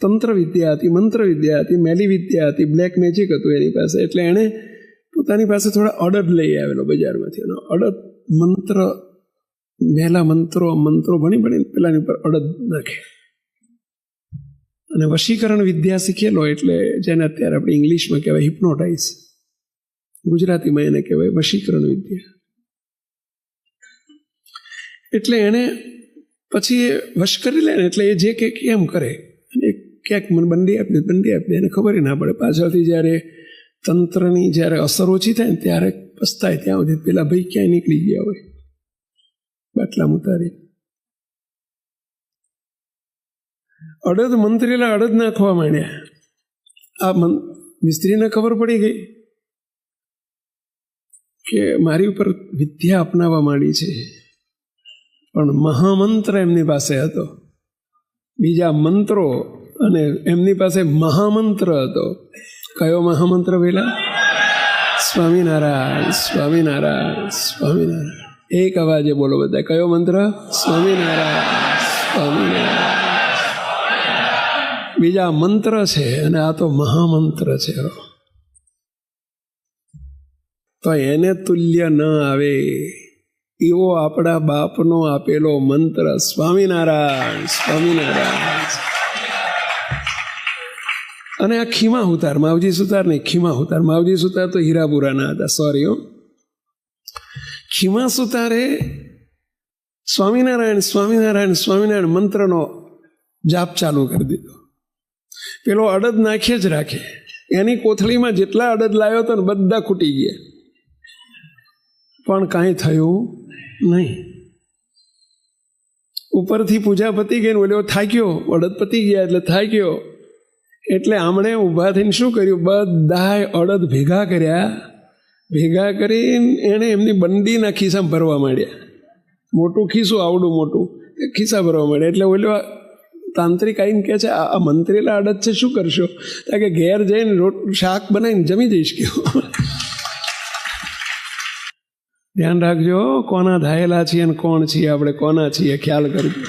તંત્ર વિદ્યા હતી, મંત્ર વિદ્યા હતી, મેલી વિદ્યા હતી, બ્લેક મેજિક હતું એની પાસે. એટલે એણે પોતાની પાસે થોડા અડદ લઈ આવેલો બજારમાંથી. એનો અડદ મંત્ર, મેલા મંત્રો ભણી પેલાની ઉપર અડદ નાખે અને વશીકરણ વિદ્યા શીખેલો. એટલે જેને અત્યારે આપણે ઇંગ્લિશમાં કહેવાય હિપ્નોટાઇઝ, ગુજરાતીમાં એને કહેવાય વશીકરણ વિદ્યા. એટલે એણે પછી એ વશ કરી લે ને, એટલે એ જે કે કેમ કરે, અને ક્યાંક મને બંડી આપી દે, એને ખબર ના પડે. પાછળથી જ્યારે તંત્રની જ્યારે અસર ઓછી થાય ને ત્યારે પસ્તાય, ત્યાં સુધી પેલા ભાઈ ક્યાંય નીકળી ગયા હોય બાટલા ઉતારી. અડદ મંત્રેલા અડદ નાખવા માંડ્યા. આ મિસ્ત્રીને ખબર પડી ગઈ કે મારી ઉપર વિદ્યા અપનાવવા માંડી છે, પણ મહામંત્ર એમની પાસે હતો, બીજા મંત્રો, અને એમની પાસે મહામંત્ર હતો. કયો મહામંત્ર પેલા? સ્વામિનારાયણ, સ્વામિનારાયણ, સ્વામિનારાયણ. એક અવાજે બોલો બધા. કયો મંત્ર? સ્વામિનારાયણ, સ્વામિનારાયણ. બીજા મંત્ર છે અને આ તો મહામંત્ર છે. તો એને તુલ્ય ન આવે એવો આપણા બાપનો આપેલો મંત્ર સ્વામિનારાયણ, સ્વામિનારાયણ. અને આ ખીમા ઉતાર, માવજી સુતાર નહીં, ખીમા ઉતાર. માવજી સુતાર તો હીરાપુરાના હતા, સોરી હો. ખીમા સુતારે સ્વામિનારાયણ, સ્વામિનારાયણ, સ્વામિનારાયણ મંત્રનો જાપ ચાલુ કરી દીધો. પેલો અડદ નાખે જ રાખે. એની કોથળીમાં જેટલા અડદ લાવ્યો હતો ને બધા ખૂટી ગયા, પણ કાંઈ થયું નહીં. ઉપરથી પૂજા પતી ગઈ ને ઓલો થાક્યો, અડદ પતી ગયા એટલે થાક્યો. એટલે આમણે ઊભા થઈને શું કર્યું, બધાય અડદ ભેગા કર્યા. ભેગા કરીને એણે એમની બંડીના ખિસ્સામાં ભરવા માંડ્યા. મોટું ખિસ્સું, આવડું મોટું, એ ખિસ્સા ભરવા માંડ્યા. એટલે ઓલો તાંત્રિક આવીને કહે છે, આ મંત્રેલા અડદ છે, શું કરશો? કે ઘેર જઈને શાક બનાવીને જમી જઈશ. કેવું ધ્યાન રાખજો, કોના ધાયેલા છીએ અને કોણ છીએ આપણે, કોના છીએ ખ્યાલ કરજો.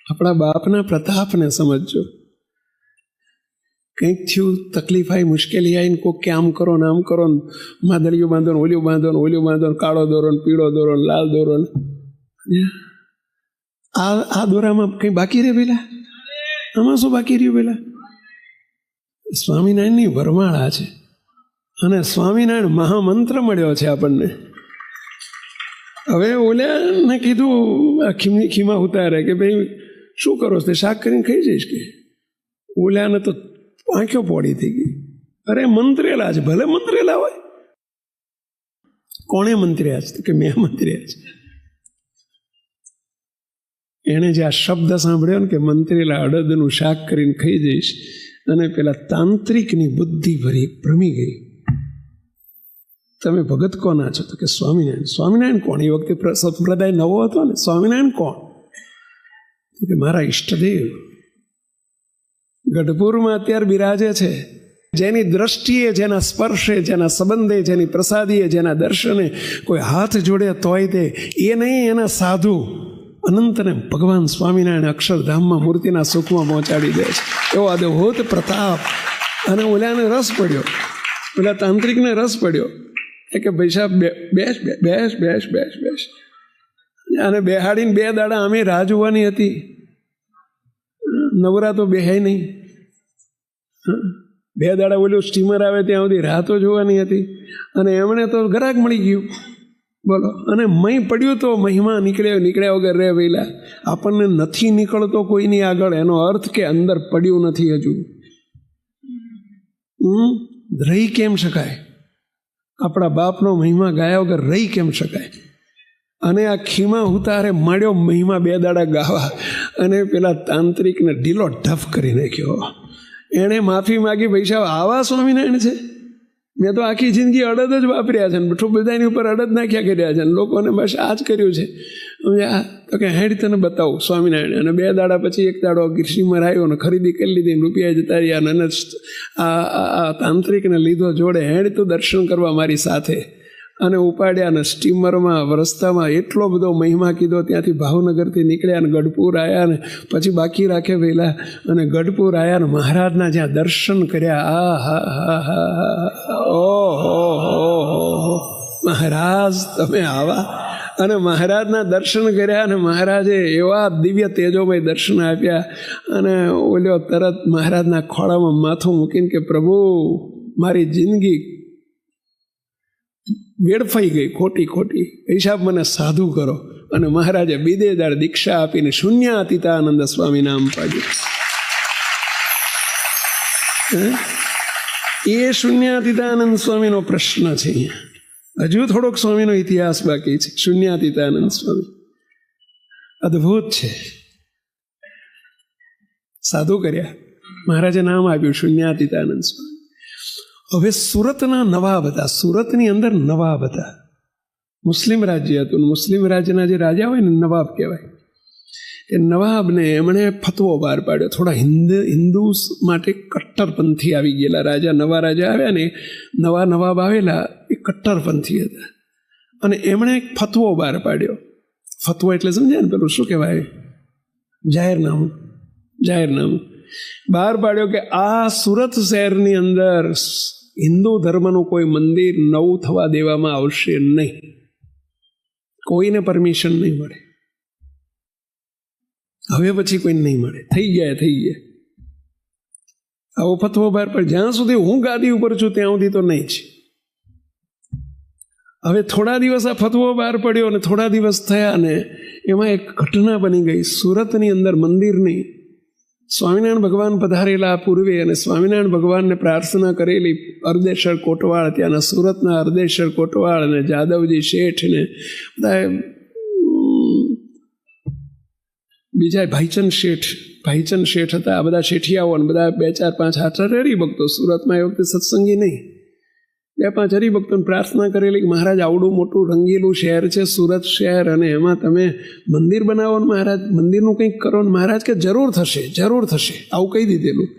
આપણા બાપના પ્રતાપને સમજજો. કંઈક થયું, તકલીફ આવી, મુશ્કેલી આવીને કોઈ કે આમ કરો ને આમ કરો ને, માદળિયું બાંધો ને ઓલિયું બાંધો ને ઓલિયું બાંધો ને, કાળો દોરો ને પીળો દોરો ને લાલ દોરો ને, આ દોરામાં કંઈ બાકી રહે પેલા? આમાં શું બાકી રહ્યું પેલા? સ્વામિનારાયણની વરમાળા છે અને સ્વામિનારાયણ મહામંત્ર મળ્યો છે આપણને. હવે ઓલાને કીધું, ખીમા ઉતારે કે ભાઈ શું કરો તે શાક કરીને ખાઈ જઈશ. કે ઓલાને તો આંખો પોડી થઈ ગઈ. અરે મંત્રેલા છે, ભલે મંત્રેલા હોય. કોણે મંત્ર્યા છે? કે મેં મંત્ર્યા છે. એણે જે આ શબ્દ સાંભળ્યો ને કે મંત્રેલા અડદનું શાક કરીને ખાઈ જઈશ, અને પેલા તાંત્રિકની બુદ્ધિ ભ્રમી ગઈ. તમે ભગત કોના છો? તો કે સ્વામિનારાયણ. સ્વામિનારાયણ કોણ? એ વખતે સંપ્રદાય નવો હતો ને. સ્વામિનારાયણ કોણ? તો કે મારા ઈષ્ટદેવ ગઢપુરમાં અત્યારે બિરાજે છે, જેની દ્રષ્ટિએ, જેના સ્પર્શે, જેના સંબંધે, જેની પ્રસાદીએ, જેના દર્શને કોઈ હાથ જોડે તોય તે એ નહીં, એના સાધુ અનંતને ભગવાન સ્વામિનારાયણ અક્ષરધામમાં મૂર્તિના સુખમાં પહોંચાડી દે છે. એવો અદભુત પ્રતાપ. અને ઓલાને રસ પડ્યો, ઓલા તાંત્રિકને રસ પડ્યો કે ભાઈ સાહેબ બેસ બેસ બેસ બેસ બેસ. અને બેહાડીને 2 દાડા અમે રાહ જોવાની હતી. નવરા તો બેહાય નહીં. 2 દાડા ઓલું સ્ટીમર આવે ત્યાં સુધી રાહ તો જોવાની હતી. અને એમણે તો ગરાક મળી ગયું, બોલો. અને મહી પડ્યું તો મહિમા નીકળ્યા વગર રે વહેલા. આપણને નથી નીકળતો કોઈની આગળ, એનો અર્થ કે અંદર પડ્યું નથી હજુ. રહી કેમ શકાય? આપણા બાપનો મહિમા ગાયા વગર રહી કેમ શકાય? અને આ ખીમા ઉતારે માંડ્યો મહિમા 2 દાડા ગાવા, અને પેલા તાંત્રિકને ઢીલો ઢફ કરી નાખ્યો. એણે માફી માગી, ભાઈ સાહેબ આવા સ્વામિનારાયણ છે? મેં તો આખી જિંદગી અડદ જ વાપર્યા છે, બઠું બધાની ઉપર અડદ નાખ્યા કર્યા છે, લોકોને બસ આ જ કર્યું છે. તો કે હેડ તને બતાવું સ્વામિનારાયણ. અને 2 દાડા પછી 1 દાડો ગીરસીમાં આવ્યો ને ખરીદી કરી લીધી, રૂપિયા જતા રહ્યા. અને આ તાંત્રિકને લીધો જોડે, હેડ તું દર્શન કરવા મારી સાથે. અને ઉપાડ્યા અને સ્ટીમરમાં રસ્તામાં એટલો બધો મહિમા કીધો. ત્યાંથી ભાવનગરથી નીકળ્યા અને ગઢપુર આવ્યા ને પછી બાકી રાખે પહેલા અને ગઢપુર આવ્યા ને મહારાજના જ્યાં દર્શન કર્યા. આ હા હા હા ઓહો મહારાજ તમે આવા. અને મહારાજના દર્શન કર્યા અને મહારાજે એવા દિવ્ય તેજોમય દર્શન આપ્યા. અને ઓલ્યો તરત મહારાજના ખોળામાં માથું મૂકીને કે પ્રભુ મારી જિંદગી વેડફાઈ ગઈ ખોટી હિસાબ મને સાધુ કરો. અને મહારાજે બીજે દાડ દીક્ષા આપીને શૂન્યાતીતાનંદ સ્વામી નામ પાડ્યું. એ શૂન્યાતીતાનંદ સ્વામીનો પ્રશ્ન છે અહીંયા. હજુ થોડોક સ્વામીનો ઇતિહાસ બાકી છે. શૂન્યાતીતાનંદ સ્વામી અદ્ભુત છે. સાધુ કર્યા, મહારાજે નામ આપ્યું શૂન્યાતીતાનંદ સ્વામી. હવે સુરતના નવાબ હતા. સુરતની અંદર નવાબ હતા. મુસ્લિમ રાજ્ય હતું. મુસ્લિમ રાજ્યના જે રાજા હોય ને નવાબ કહેવાય. એ નવાબને એમણે ફતવો બહાર પાડ્યો. થોડા હિન્દુ માટે કટ્ટરપંથી આવી ગયેલા રાજા, નવા રાજા આવ્યા ને નવા નવાબ આવેલા એ કટ્ટરપંથી હતા. અને એમણે એક ફતવો બહાર પાડ્યો. ફતવો એટલે સમજ્યા ને પેલું શું કહેવાય, જાહેરનામું બહાર પાડ્યો કે આ સુરત શહેરની અંદર હિન્દુ ધર્મનું કોઈ મંદિર નવું થવા દેવામાં આવશે નહીં. કોઈને પરમિશન નહીં મળે. હવે પછી કોઈને નહીં મળે. થઈ ગયા આવો ફતવો બહાર પર. જ્યાં સુધી હું ગાદી ઉપર છું ત્યાં સુધી તો નહીં જ. હવે થોડા દિવસ આ ફતવો બહાર પડ્યો અને થોડા દિવસ થયા ને એમાં એક ઘટના બની ગઈ સુરતની અંદર મંદિરની. સ્વામિનારાયણ ભગવાન પધારેલા પૂર્વે અને સ્વામિનારાયણ ભગવાનને પ્રાર્થના કરેલી અરદેશર કોટવાળ, ત્યાંના સુરતના અરદેશર કોટવાળ અને જાદવજી શેઠ ને બધા બીજા ભાઈચંદ શેઠ હતા. આ બધા શેઠિયાઓ અને બધા 2 4 5 હરિભક્તો. સુરતમાં એ વખતે સત્સંગી નહીં. 2 5 હરિભક્તોને પ્રાર્થના કરેલી કે મહારાજ આવડું મોટું રંગીલું શહેર છે સુરત શહેર, અને એમાં તમે મંદિર બનાવો ને મહારાજ, મંદિરનું કંઈક કરો ને. મહારાજ કે જરૂર થશે આવું કહી દીધેલું.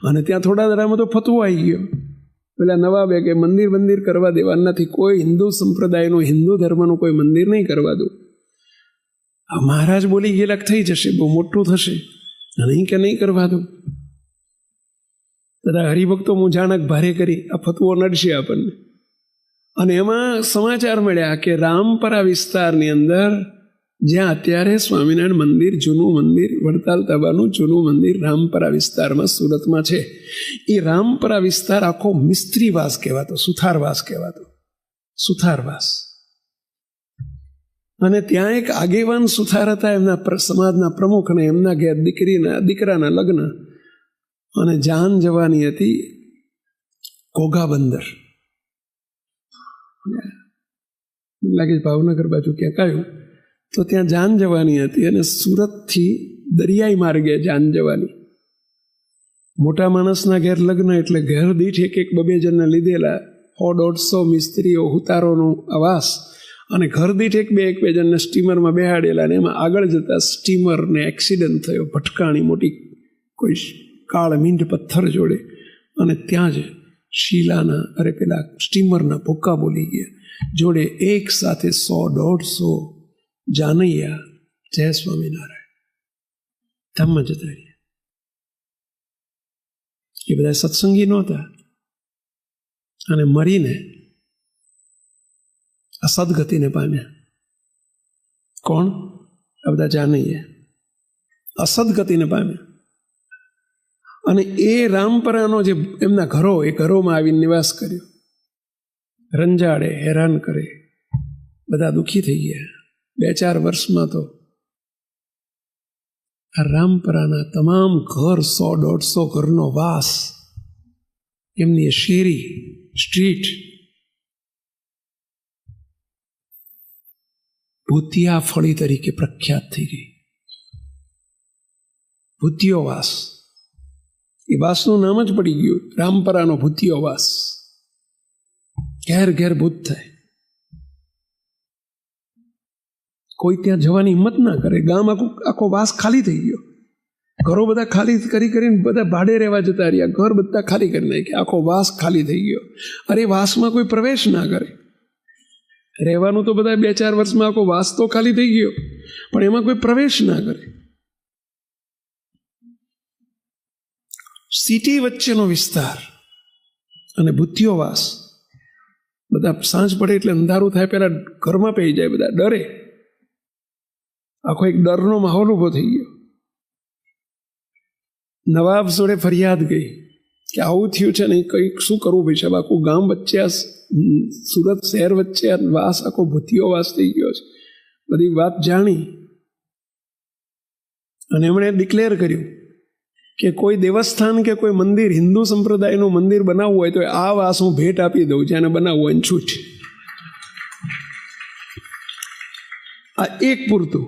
અને ત્યાં થોડા દરામાં તો ફતવો આવી ગયો. પેલા નવાબે કે મંદિર કરવા દેવા નથી. કોઈ હિન્દુ સંપ્રદાયનું, હિન્દુ ધર્મનું કોઈ મંદિર નહીં કરવા દઉં. મહારાજ બોલી ગયેલા થઈ જશે, બહુ મોટું થશે, નહીં કે નહીં કરવા દઉં. બધા હરિભક્તો મૂંઝાણક ભારે કરી આ ફતવો નડશે આપણને. અને એમાં સમાચાર મળ્યા કે રામપરા વિસ્તારની અંદર જ્યાં અત્યારે સ્વામિનારાયણ મંદિર, જૂનું મંદિર, વડતાલ તાબાનું જૂનું મંદિર રામપરા વિસ્તારમાં સુરતમાં છે. એ રામપરા વિસ્તાર આખો મિસ્ત્રીવાસ કહેવાતો, સુથારવાસ. અને ત્યાં એક આગેવાન સુથાર હતા, એમના સમાજના પ્રમુખ, અને એમના ઘેર દીકરાના લગ્ન. અને જાન જવાની હતી ઘોઘા બંદર, લાગે ભાવનગર બાજુ ક્યાંક આવ્યું. તો ત્યાં જાન જવાની હતી અને સુરતથી દરિયાઈ માર્ગે જાન જવાની. મોટા માણસના ઘેર લગ્ન એટલે ઘર દીઠ 1-2 જણને લીધેલા. 100-150 મિસ્ત્રીઓ, હુતારોનું આવાસ. અને ઘર દીઠ 1-2 જણને સ્ટીમરમાં બેહાડેલા. અને એમાં આગળ જતા સ્ટીમરને એક્સિડન્ટ થયો, ભટકાણી મોટી, કોઈ કાળ મીંડ પથ્થર જોડે. અને ત્યાં જ શીલાના પેલા સ્ટીમરના ભૂક્કા બોલી ગયા. જોડે એક સાથે 100-150 જાનૈયા જય સ્વામિનારાયણ ધામમાં જતા રહ્યા. એ બધા સત્સંગી નહોતા અને મરીને આ સદગતિને પામ્યા. કોણ? આ બધા જાનૈયા અસદગતિને પામ્યા. અને એ રામપરાનો જે એમના ઘરો, એ ઘરોમાં આવીને નિવાસ કર્યો. રંજાડે, હેરાન કરે, બધા દુઃખી થઈ ગયા. 2-4 વર્ષમાં તો આ રામપરાના તમામ ઘર, 100-150 ઘરનો વાસ, એમની શેરી, સ્ટ્રીટ ભૂતિયા ફળી તરીકે પ્રખ્યાત થઈ ગઈ. ભૂતિયો વાસ, એ વાસનું નામ જ પડી ગયું, રામપરાનો ભૂતિયો વાસ. ઘેર ઘેર ભૂત થાય. કોઈ ત્યાં જવાની હિંમત ના કરે. ગામ આખો વાસ ખાલી થઈ ગયો. ઘરો બધા ખાલી કરીને બધા ભાડે રહેવા જતા રહ્યા. ઘર બધા ખાલી કરી નાખ્યા. આખો વાસ ખાલી થઈ ગયો. અરે વાસમાં કોઈ પ્રવેશ ના કરે. રહેવાનું તો બધા 2-4 વર્ષમાં આખો વાસ તો ખાલી થઈ ગયો, પણ એમાં કોઈ પ્રવેશ ના કરે. સિટી વચ્ચેનો વિસ્તાર અને ભૂતિયોવાસ, બધા સાંજ પડે એટલે અંધારું થાય પહેલા ઘરમાં પડી જાય, બધા ડરે. આખો એક ડરનો માહોલ ઊભો થઈ ગયો. નવાબ જોડે ફરિયાદ ગઈ કે આવું થયું છે ને, કંઈક શું કરવું ભાઈ સાહેબ? આખું ગામ વચ્ચે, આ સુરત શહેર વચ્ચે આ વાસ, આખો ભૂતિયોવાસ થઈ ગયો છે. બધી વાત જાણી અને એમણે ડિક્લેર કર્યું કે કોઈ દેવસ્થાન કે કોઈ મંદિર, હિન્દુ સંપ્રદાયનું મંદિર બનાવવું હોય તો આ વાસ હું ભેટ આપી દઉં, જેને બનાવવું હોય છૂટ. આ એક પૂરતું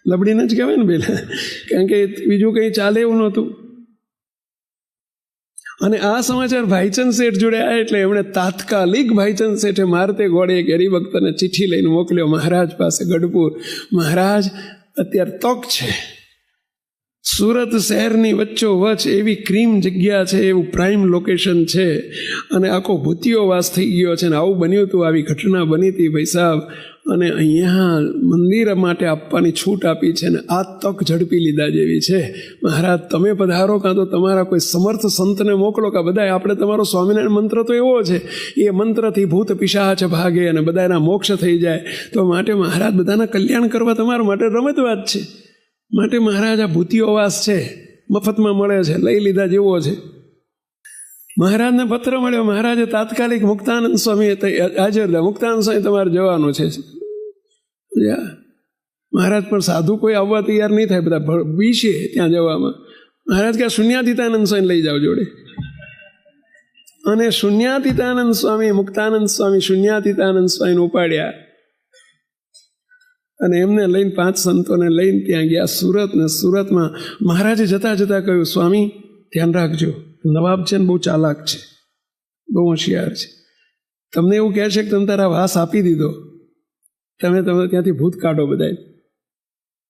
લબડીને જ કહેવાય ને પેલા, કારણ કે બીજું કંઈ ચાલે એવું નહોતું. અને આ સમાચાર ભાઈચંદ શેઠ જોડે આવ્યા એટલે એમણે તાત્કાલિક ભાઈચંદ શેઠે મારતે ગોળે એક હરિભક્તને ચિઠ્ઠી લઈને મોકલ્યો મહારાજ પાસે ગઢપુર. મહારાજ, અત્યારે તક છે, સુરત શહેરની વચ્ચોવચ એવી ક્રીમ જગ્યા છે, એવું પ્રાઇમ લોકેશન છે, અને આખો ભૂતિયોવાસ થઈ ગયો છે, ને આવું બન્યું હતું, આવી ઘટના બની હતી ભાઈ સાહેબ, અને અહીંયા મંદિર માટે આપવાની છૂટ આપી છે, ને આ તક ઝડપી લીધા જેવી છે. મહારાજ તમે પધારો, કાં તો તમારા કોઈ સમર્થ સંતને મોકલો, કાં બધા આપણે તમારો સ્વામિનારાયણ મંત્ર તો એવો છે, એ મંત્રથી ભૂત પિશાચ ભાગે અને બધાના મોક્ષ થઈ જાય. તો માટે મહારાજ બધાના કલ્યાણ કરવા તમારા માટે રમત વાત છે. માટે મહારાજ આ ભૂતિયોવાસ છે, મફતમાં મળે છે, લઈ લીધા જેવો છે. મહારાજને પત્ર મળ્યો. મહારાજે તાત્કાલિક મુક્તાનંદ સ્વામી હાજર હતા. મુક્તાનંદ સ્વામી તમારે જવાનું છે. મહારાજ પણ સાધુ કોઈ આવવા તૈયાર નહીં થાય, બધા બીશે ત્યાં જવામાં. મહારાજ કે શૂન્યાતીતાનંદ સ્વામી લઈ જાઓ જોડે. અને શૂન્યાતીતાનંદ સ્વામી, મુક્તાનંદ સ્વામી શૂન્યાતીતાનંદ સ્વામીને ઉપાડ્યા અને એમને લઈને 5 સંતોને લઈને ત્યાં ગયા સુરત. ને સુરતમાં મહારાજે જતા જતા કહ્યું, સ્વામી ધ્યાન રાખજો, નવાબ છે ને બહુ ચાલાક છે, બહુ હોશિયાર છે. તમને એવું કહે છે કે તમે તારા વાસ આપી દીધો, તમે ત્યાંથી ભૂત કાઢો, બધા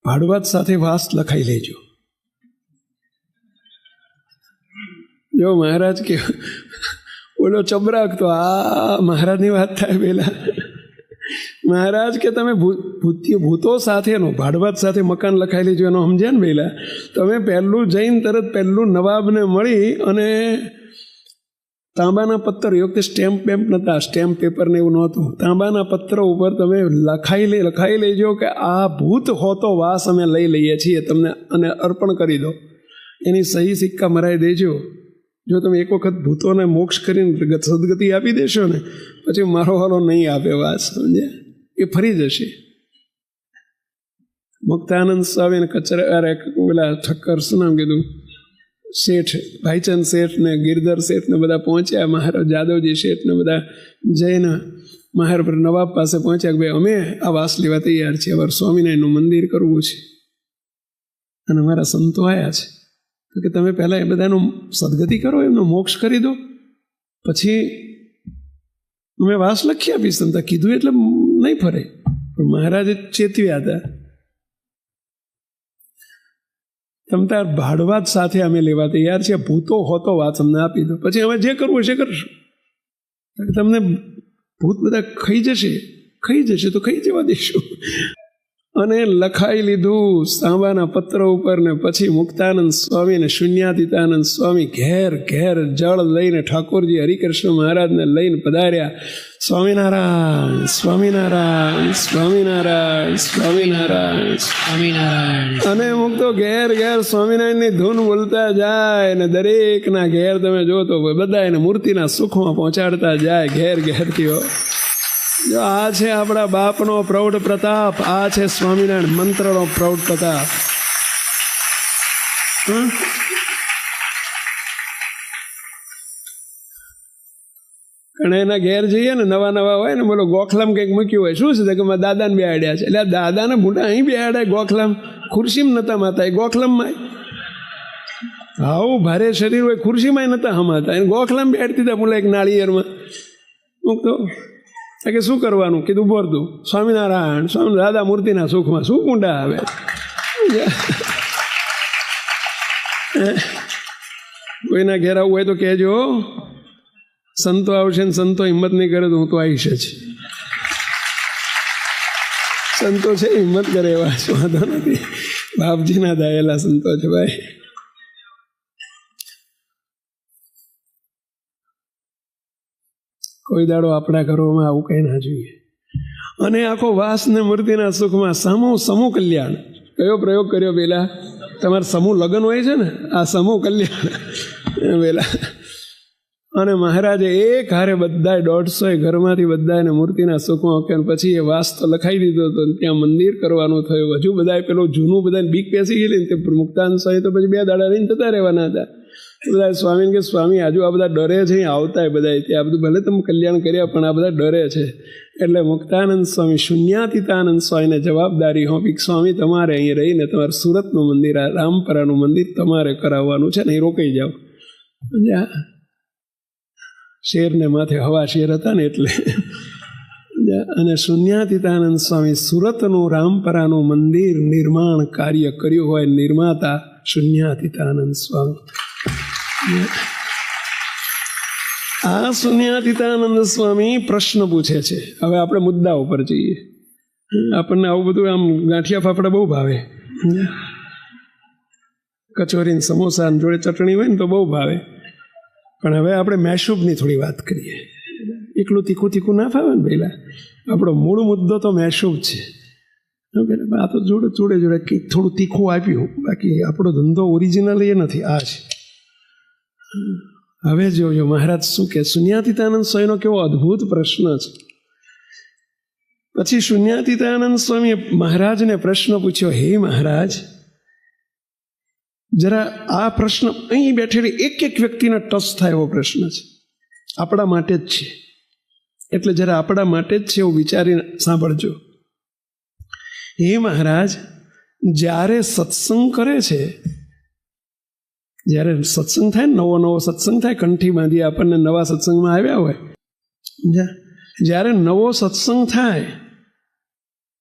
ભાડુઆત સાથે વાસ લખાઈ લેજો. જો મહારાજ કે બોલો ચબરાક, તો આ મહારાજની વાત થાય પહેલા. મહારાજ કે તમે ભૂતો સાથેનો ભાડવાત સાથે મકાન લખાઈ લેજો, એનો સમજ્યા ને પહેલા. તમે પહેલું જઈને તરત પહેલું નવાબને મળી અને તાંબાના પત્તર, એ વખતે સ્ટેમ્પ પેમ્પ નહોતા, સ્ટેમ્પ પેપર ને એવું નહોતું, તાંબાના પત્ર ઉપર તમે લખાઈ લેજો કે આ ભૂત હોતો વાસ અમે લઈ લઈએ છીએ તમને, અને અર્પણ કરી દો. એની સહી સિક્કા મરાઈ દેજો. જો તમે એક વખત ભૂતોને મોક્ષ કરીને સદગતિ આપી દેશો ને, પછી મારો હાલો નહીં આપે વાસ, સમજ્યા? એ ફરી જશે. મુક્તાનંદ સ્વામીને કચરા પેલા ઠક્કર, શું નામ કીધું, શેઠ, ભાઈચંદ શેઠ ને ગિરધર શેઠ ને બધા પહોંચ્યા. મહારાજ જાદવજી શેઠ ને બધા જઈને મહારાજ નવાબ પાસે પહોંચ્યા કે ભાઈ અમે આ વાસ લેવા તૈયાર છીએ, અમારે સ્વામિનારાયણનું મંદિર કરવું છે અને અમારા સંતો આવ્યા છે, તો કે તમે પહેલાં એ બધાનું સદગતિ કરો, એમનો મોક્ષ કરી દો, પછી અમે વાસ લખી આપીશ. તમે કીધું એટલે નહીં ફરે. પણ મહારાજે ચેતવ્યા હતા, તમે તાર ભાડવાત સાથે અમે લેવા તૈયાર છીએ, ભૂતો હોતો વાત અમને આપી દો, પછી અમે જે કરવું છે કરશું. તમને ભૂત બધા ખાઈ જશે તો ખાઈ જવા દઈશું. અને લખાઈ લીધું તાંબાના પત્ર ઉપર. ને પછી મુક્તાનંદ સ્વામી ને શૂન્યાતીતાનંદ સ્વામી ઘેર જળ લઈને ઠાકોરજી હરિકૃષ્ણ મહારાજને લઈને પધાર્યા. સ્વામિનારાયણ સ્વામિનારાયણ સ્વામિનારાયણ સ્વામિનારાયણ સ્વામિનારાયણ. અને મુક્તો ઘેર સ્વામિનારાયણની ધૂન બોલતા જાય, ને દરેકના ઘેર તમે જો તો બધા એને મૂર્તિના સુખમાં પહોંચાડતા જાય ઘેરથી. જો આ છે આપણા બાપનો પ્રૌઢ પ્રતાપ, આ છે સ્વામિનારાયણ મંત્રનો પ્રૌઢ પ્રતાપ. અને એના ઘેર જઈએ ને, નવા હોય ને, બોલો ગોખલામ કંઈક મૂક્યું હોય, શું છે કે મારા દાદાને બેહાડ્યા છે. એટલે આ દાદાને ભૂંડા અહીં બેહાડ્યા ગોખલામ, ખુરશીમાં નતા માતા, એ ગોખલામમાં આવું ભારે શરીર હોય, ખુરશીમાં નતા હમાતા, એને ગોખલામ બેહાડતી હતા બોલા એક નાળિયેરમાં. મૂકતો કે શું કરવાનું, કીધું બોરતું સ્વામિનારાયણ સ્વામી, દાદા મૂર્તિના સુખમાં શું કુંડા આવે. કોઈના ઘેર આવું હોય તો કહેજો. સંતો આવશે ને સંતો હિંમત નહીં કરે તો હું તો આવીશ જ. સંતો છે હિંમત કરે એવા વાંધો નથી, બાપજીના દાયેલા સંતો છે ભાઈ. કોઈ દાડો આપણા ઘરોમાં આવું કઈ ના જોઈએ. અને આખો વાસ ને મૂર્તિના સુખમાં સમૂહ કલ્યાણ. કયો પ્રયોગ કર્યો પેલા? તમારે સમૂહ લગ્ન હોય છે ને, આ સમૂહ કલ્યાણ પેલા. અને મહારાજે એક હારે બધા 150 ઘરમાંથી બધાને મૂર્તિના સુખમાં ઓકે. પછી એ વાસ તો લખાઈ દીધો હતો, ત્યાં મંદિર કરવાનું થયું. હજુ બધા પેલું જૂનું બધાને બીક પેસી ગયેલી ને, તે મુક્તાન સ્વામી તો પછી 2 દાડા રહીને જતા રહેવાના હતા. બધા સ્વામીને કે સ્વામી આજુ આ બધા ડરે છે, આવતા બધા ત્યાં બધું ભલે તમે કલ્યાણ કર્યા પણ આ બધા ડરે છે. એટલે મુક્તાનંદ સ્વામી શૂન્યાતીતાનંદ સ્વામીને જવાબદારી હોપી, સ્વામી તમારે અહીં રહીને તમારે સુરતનું મંદિર, આ રામપરાનું મંદિર તમારે કરાવવાનું છે ને, અહીં રોકાઈ જાઓ. શેરને માથે હવા શેર હતા ને એટલે. અને શૂન્યાતીતાનંદ સ્વામી સુરતનું રામપરાનું મંદિર નિર્માણ કાર્ય કર્યું હોય, નિર્માતા શૂન્યાતીતાનંદ સ્વામી. આ શૂન્યાતીતાનંદ સ્વામી પ્રશ્ન પૂછે છે. હવે આપણે મુદ્દા ઉપર જઈએ. આપણને આવું બધું આમ ગાંઠિયા ફાફડા બહુ ભાવે, કચોરી સમોસા જોડે ચટણી હોય ને તો બહુ ભાવે. પણ હવે આપણે મેશૂબની થોડી વાત કરીએ. એકલું તીખું ના ફાવે ને પહેલાં. આપણો મૂળ મુદ્દો તો મેશૂબ છે. આ તો જોડે થોડું તીખું આપ્યું, બાકી આપણો ધંધો ઓરિજિનલ એ નથી, આ છે. હવે જોયો મહારાજ શું કે. શૂન્યાતીતાનંદ સ્વામીનો કેવો અદ્ભુત પ્રશ્ન છે. પછી શૂન્યાતીતાનંદ સ્વામીએ મહારાજને પ્રશ્ન પૂછ્યો, હે મહારાજ, જરા આ પ્રશ્ન અહીં બેઠેલી એક વ્યક્તિને ટચ થાય એવો પ્રશ્ન છે, આપણા માટે જ છે. એટલે જરા આપણા માટે જ છે એવું વિચારીને સાંભળજો. હે મહારાજ, જ્યારે સત્સંગ કરે છે, જ્યારે સત્સંગ થાય ને, નવો સત્સંગ થાય, કંઠી બાંધી આપણને નવા સત્સંગમાં આવ્યા હોય, જ્યારે નવો સત્સંગ થાય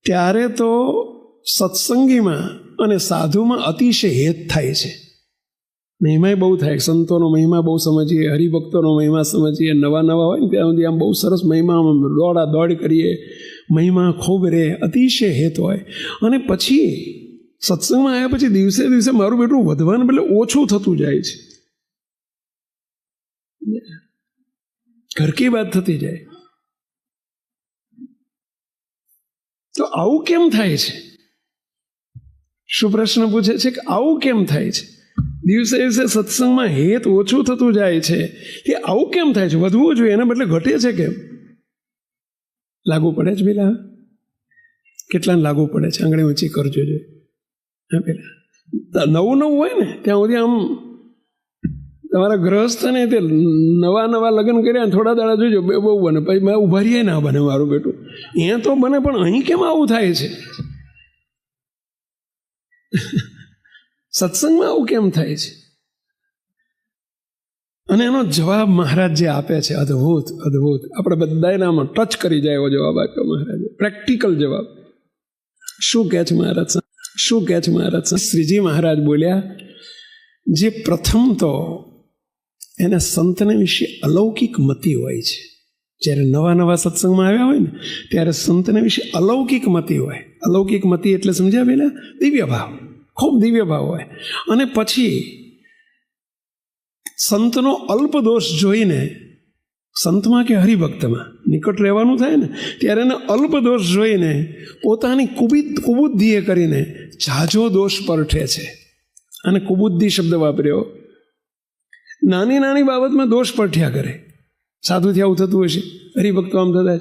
ત્યારે તો સત્સંગીમાં અને સાધુમાં અતિશય હેત થાય છે. મહિમા બહુ થાય, સંતોનો મહિમા બહુ સમજીએ, હરિભક્તોનો મહિમા સમજીએ. નવા હોય ને ત્યાં સુધી આમ બહુ સરસ મહિમા દોડ કરીએ, મહિમા ખૂબ રહે, અતિશય હેત હોય. અને પછી સત્સંગમાં આવ્યા પછી દિવસે મારું બેટું વધવાનું બદલે ઓછું થતું જાય છે, ઘર કી વાત થતી જાય. તો આવું કેમ થાય છે? શું પ્રશ્ન પૂછે છે કે આવું કેમ થાય છે? દિવસે સત્સંગમાં હેત ઓછું થતું જાય છે, કે આવું કેમ થાય છે? વધવું જોઈએ, એના બદલે ઘટે છે કેમ? લાગુ પડે છે પેલા? કેટલાને લાગુ પડે છે? આંગળી ઊંચી કરજો જોઈએ. હા, પેલા નવું હોય ને ત્યાં સુધી આમ તમારા ગ્રહસ્થ ને તે નવા લગ્ન કર્યા થોડા દાડા જોજો બહુ બને, પછી મેં ઉભા રહીએ ના બને મારું બેટું. અહીંયા તો બને, પણ અહીં કેમ આવું થાય છે? સત્સંગમાં આવું કેમ થાય છે? અને એનો જવાબ મહારાજ જે આપે છે, અદ્ભુત. આપણે બધાને આમાં ટચ કરી જાય એવો જવાબ આપ્યો મહારાજે, પ્રેક્ટિકલ જવાબ. શું કહે છે મહારાજ? શ્રીજી મહારાજ બોલ્યા, જે પ્રથમ તો એને સંતને વિશે અલૌકિક મતિ હોય છે. જ્યારે નવા સત્સંગમાં આવ્યા હોય ને ત્યારે સંતને વિશે અલૌકિક મતિ હોય. અલૌકિક મતિ એટલે સમજ્યા પેલા? દિવ્ય ભાવ, ખૂબ દિવ્ય ભાવ હોય. અને પછી સંતનો અલ્પ દોષ જોઈને, સંતમાં કે હરિભક્તમાં નિકટ રહેવાનું થાય ને ત્યારે એને અલ્પ દોષ જોઈને પોતાની કુબુદ્ધિએ કરીને ઝાઝો દોષ પરઠે છે. અને કુબુદ્ધિ શબ્દ વાપર્યો. નાની બાબતમાં દોષ પરઠ્યા કરે. સાધુથી આવું થતું હશે, હરિભક્તો આમ થતા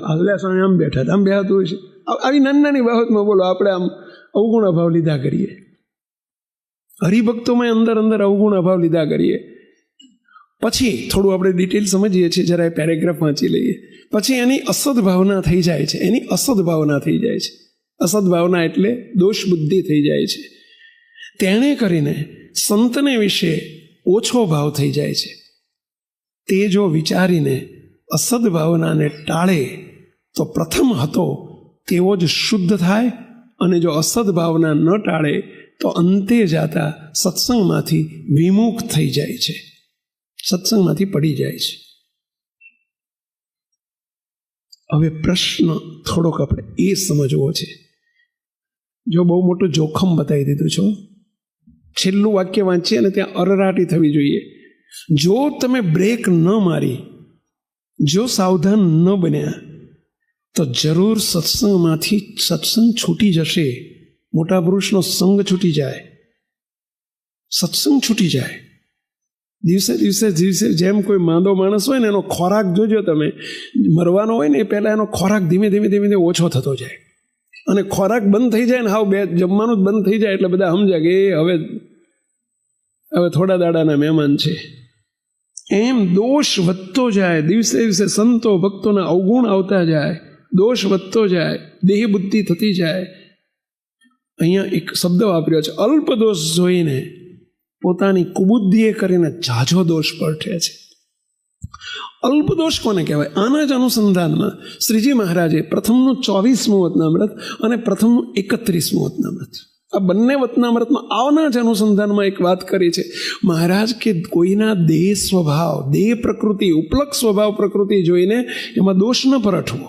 આગલા સ્વામી આમ બેઠા આમ બેહાતું હશે. આવી નાની બાબતમાં બોલો આપણે આમ અવગુણ અભાવ લીધા કરીએ. હરિભક્તોમાં અંદર અવગુણ અભાવ લીધા કરીએ. પછી થોડું આપણે ડિટેલ સમજીએ છીએ, જરા પેરેગ્રાફ વાંચી લઈએ. પછી એની અસદભાવના થઈ જાય છે. અસદભાવના એટલે દોષ બુદ્ધિ થઈ જાય છે. તેણે કરીને સંતને વિશે ઓછો ભાવ થઈ જાય છે. તે જો વિચારીને અસદભાવનાને ટાળે તો પ્રથમ હતો તેવો જ શુદ્ધ થાય, અને જો અસદભાવના ન ટાળે તો અંતે જાતા સત્સંગમાંથી વિમુખ થઈ જાય છે, સત્સંગમાંથી પડી જાય છે. હવે પ્રશ્ન થોડોક આપણે એ સમજવો છે. જો બહુ મોટું જોખમ બતાવી દીધું છે. છેલ્લું વાક્ય વાંચીએ અને ત્યાં અરરાટી થવી જોઈએ. જો તમે બ્રેક ન મારી, જો સાવધાન ન બન્યા, તો જરૂર સત્સંગમાંથી સત્સંગ છૂટી જશે. મોટા પુરુષનો સંગ છૂટી જાય, સત્સંગ છૂટી જાય. દિવસે દિવસે દિવસે જેમ કોઈ માંદો માણસ હોય ને એનો ખોરાક જોજો તમે, મરવાનો હોય ને એ પહેલાં એનો ખોરાક ધીમે ધીમે ધીમે ધીમે ઓછો થતો જાય. અને ખોરાક બંધ થઈ જાય ને હાવ જમવાનું જ બંધ થઈ જાય એટલે બધા સમજ્યા કે એ હવે થોડા દાડાના મહેમાન છે. એમ દોષ વધતો જાય. દિવસે દિવસે સંતો ભક્તોના અવગુણ આવતા જાય, દોષ વધતો જાય, દેહ બુદ્ધિ થતી જાય. અહીંયા એક શબ્દ વાપર્યો છે, અલ્પ દોષ જોઈને પોતાની કુબુદ્ધિએ કરીને ઝાઝો દોષ પરઠે છે. અલ્પ દોષ કોને કહેવાય? આના જ અનુસંધાનમાં શ્રીજી મહારાજે પ્રથમનું 24મું વતનામૃત અને પ્રથમનું 31મું વતનામૃત, આ બંને વતનામૃતમાં આવના જ અનુસંધાનમાં એક વાત કરી છે. મહારાજ કે કોઈના દેહ સ્વભાવ, દેહ પ્રકૃતિ, ઉપલક સ્વભાવ પ્રકૃતિ જોઈને એમાં દોષ ન પરઠવો.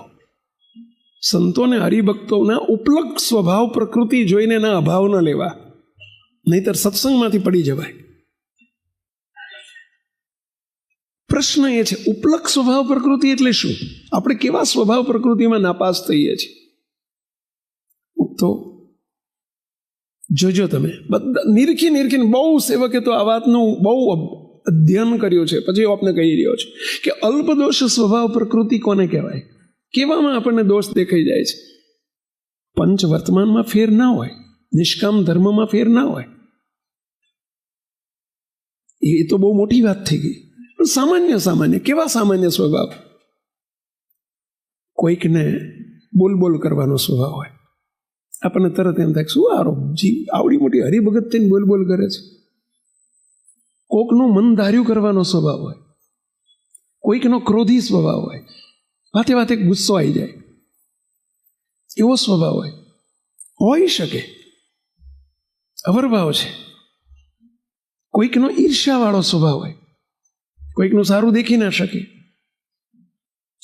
સંતોને હરિભક્તોના ઉપલક સ્વભાવ પ્રકૃતિ જોઈને એના અભાવ ન લેવા, નહીતર સત્સંગમાંથી પડી જવાય. પ્રશ્ન એ છે, ઉપલક સ્વભાવ પ્રકૃતિ એટલે શું? આપણે કેવા સ્વભાવ પ્રકૃતિમાં નાપાસ થઈએ છીએ? તો જોજો તમે બધા નિરખીને બહુ સેવકે તો આ વાતનું બહુ અધ્યયન કર્યું છે. પછી આપને કહી રહ્યો છે કે અલ્પદોષ સ્વભાવ પ્રકૃતિ કોને કહેવાય? કેવામાં આપણને દોષ દેખાઈ જાય છે? પંચ વર્તમાનમાં ફેર ના હોય, નિષ્કામ ધર્મમાં ફેર ના હોય. એ તો બહુ મોટી વાત થઈ ગઈ. પણ સામાન્ય કેવા સામાન્ય સ્વભાવ? કોઈકને બોલ કરવાનો સ્વભાવ હોય, આપણને તરત એમ થાય શું આરો જીવ આવડી મોટી હરિભગત થઈને બોલ કરે છે. કોકનું મન ધાર્યું કરવાનો સ્વભાવ હોય, કોઈકનો ક્રોધી સ્વભાવ હોય, વાતે ગુસ્સો આવી જાય, એવો સ્વભાવ હોઈ શકે. અવરભાવ છે. કોઈકનો ઈર્ષ્યાવાળો સ્વભાવ હોય, કોઈકનું સારું દેખી ના શકે.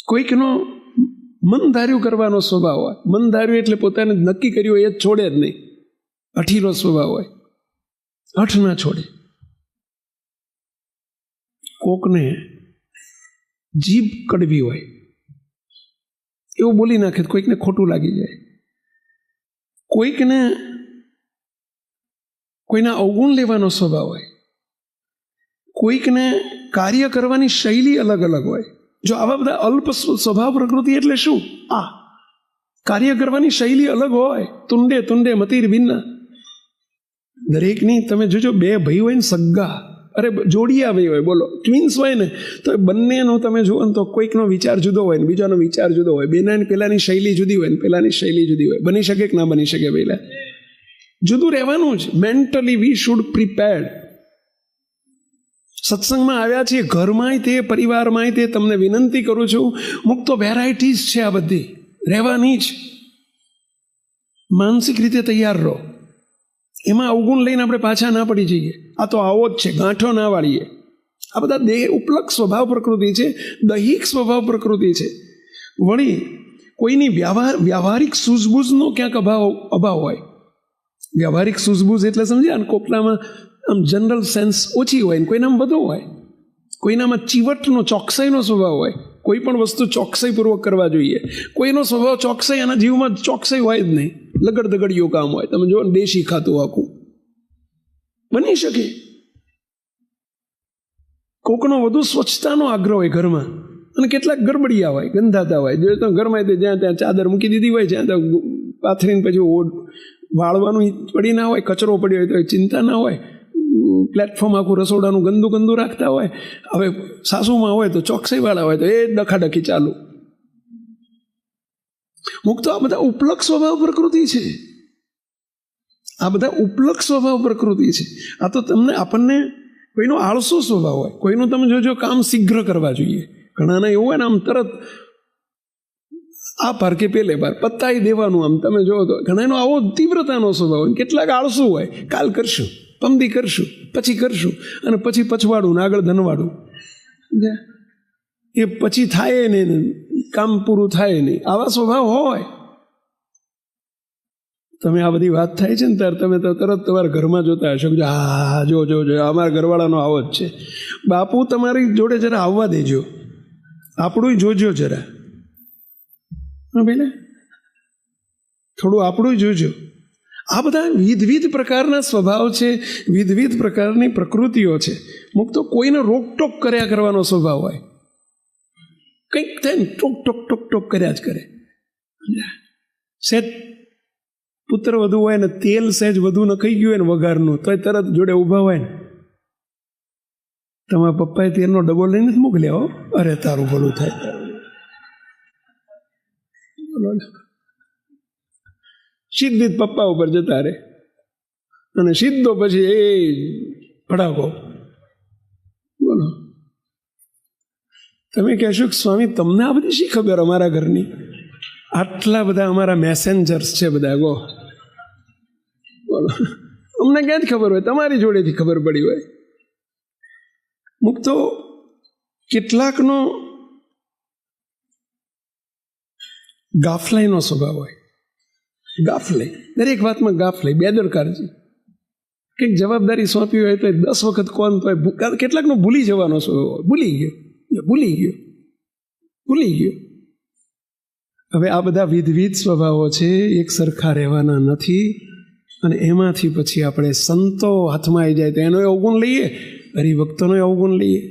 કોઈકનો મન ધાર્યું કરવાનો સ્વભાવ હોય. મન ધાર્યું એટલે પોતાને નક્કી કર્યું એ જ છોડે જ નહીં. અઠીલો સ્વભાવ હોય, હઠ ના છોડે. કોકને જીભ કડવી હોય, એવું બોલી નાખે કોઈકને ખોટું લાગી જાય. કોઈના અવગુણ લેવાનો સ્વભાવ હોય. કોઈકને કાર્ય કરવાની શૈલી અલગ અલગ હોય. જો આવા બધા અલ્પ સ્વભાવ પ્રકૃતિ એટલે શું? આ કાર્ય કરવાની શૈલી અલગ હોય. તુંડે મતીર ભિન્ના. દરેકની તમે જોજો, બે ભાઈ હોય ને સગ્ગા, અરે જોડિયા ભાઈ હોય, બોલો ટ્વિન્સ હોય ને, તો બંનેનો તમે જુઓ ને તો કોઈકનો વિચાર જુદો હોય ને બીજાનો વિચાર જુદો હોય. પેલાની શૈલી જુદી હોય ને પેલાની શૈલી જુદી હોય. બની શકે કે ના બની શકે? પહેલા જુદું રહેવાનું જ. Mentally we should prepared. સત્સંગમાં આવ્યા છીએ, ઘરમાંય તે પરિવારમાંય તે તમને વિનંતી કરું છું, મુક્ત વેરાયટીઝ છે આ બધી, રહેવાની જ. માનસિક રીતે તૈયાર રહો. એમાં અવગુણ લઈને આપણે પાછા ના પડી જઈએ. આ તો આવો જ છે, ગાંઠો ના વાળીએ. આ બધા દેહ ઉપલક સ્વભાવ પ્રકૃતિ છે, દૈહિક સ્વભાવ પ્રકૃતિ છે. વળી કોઈની વ્યવહારિક સૂઝબૂઝનો ક્યાંક અભાવ હોય. વ્યવહારિક સૂઝબૂઝ એટલે સમજ્યા ને, કોકનામાં આમ જનરલ સેન્સ ઓછી હોય ને કોઈનામાં વધુ હોય. કોઈનામાં ચીવટનો, ચોકસાઈનો સ્વભાવ હોય. કોઈ પણ વસ્તુ ચોકસાઈપૂર્વક કરવા જોઈએ. કોઈનો સ્વભાવ ચોકસાઈ, આના જીવમાં ચોકસાઈ હોય જ નહીં, લગડદગડિયું કામ હોય. તમે જુઓ ને દેશી ખાતું આખું બની શકે. કોકનો વધુ સ્વચ્છતાનો આગ્રહ હોય ઘરમાં, અને કેટલાક ગરબડિયા હોય, ગંધાતા હોય. જો તો ઘરમાં જ્યાં ત્યાં ચાદર મૂકી દીધી હોય, જ્યાં ત્યાં પાથરીને પછી વાળવાનું પડી ના હોય, કચરો પડ્યો હોય તો ચિંતા ના હોય. પ્લેટફોર્મ આખું રસોડાનું ગંદુ રાખતા હોય. હવે સાસુમાં હોય તો ચોકસાઈવાળા હોય તો એ ડખાડખી ચાલુ. મુક્ત આ બધા ઉપલક સ્વભાવ પ્રકૃતિ છે. આ બધા ઉપલક સ્વભાવ પ્રકૃતિ છે. આ તો આપણને કોઈનો આળસો સ્વભાવ હોય, કોઈનું તમે જોજો કામ શીઘ્ર કરવા જોઈએ. ઘણાના એવું હોય ને આમ તરત આ પાર કે પેલે પાર પતાઈ દેવાનું. આમ તમે જોવો તો ઘણાનો આવો તીવ્રતાનો સ્વભાવ હોય. કેટલાક આળસુ હોય, કાલ કરશું, પમદી કરશું, પછી કરશું, અને પછી પછવાડું ને આગળ ધનવાડું. એ પછી થાય ને કામ પૂરું થાય નહીં. આવા સ્વભાવ હોય. તમે આ બધી વાત થાય છે ને ત્યારે તમે તો તરત તમારા ઘરમાં જોતા હશો કે હા જો જો જો અમારા ઘરવાળાનો આવો જ છે. બાપુ તમારી જોડે જરા આવવા દેજો, આપણું જોજો જરા. હા બેને, થોડું આપણું જોજો. આ બધા વિવિધ પ્રકારના સ્વભાવ છે, વિવિધ પ્રકારની પ્રકૃતિઓ છે. મુક તો કોઈને રોકટોક કર્યા કરવાનો સ્વભાવ હોય. કંઈક થાય ને ટોક ટોક ટોક ટોક કર્યા જ કરે. સહેજ પુત્ર વધુ હોય ને તેલ સહેજ વધુ નખાઈ ગયું હોય ને વઘારનું, તો તરત જોડે ઊભા હોય ને, તમારા પપ્પાએ તેલનો ડબ્બો લઈને જ મોકલ્યા. હો, અરે તારું ભલું થાય. સીધી પપ્પા ઉપર જતા રહે અને સીધો પછી એ ભડાકો. બોલો, તમે કહેશો કે સ્વામી તમને આ બધી શી ખબર અમારા ઘરની? આટલા બધા અમારા મેસેન્જર્સ છે બધા. ગો બોલો, અમને ક્યાંથી ખબર હોય? તમારી જોડેથી ખબર પડી હોય. મુક તો કેટલાકનો ગાફલાઈનો સ્વભાવ હોય. ગાફલાઈ, દરેક વાતમાં ગાફલાઈ, બેદરકારજી. કંઈક જવાબદારી સોંપી હોય તો 10 વખત કોણ તો કેટલાકનો ભૂલી જવાનો સ્વભાવ હોય. ભૂલી ગયો. હવે આ બધા વિવિધ સ્વભાવો છે, એક સરખા રહેવાના નથી. અને એમાંથી પછી આપણે સંતો હાથમાં આવી જાય તો એનો અવગુણ લઈએ, હરિભક્તોનો અવગુણ લઈએ.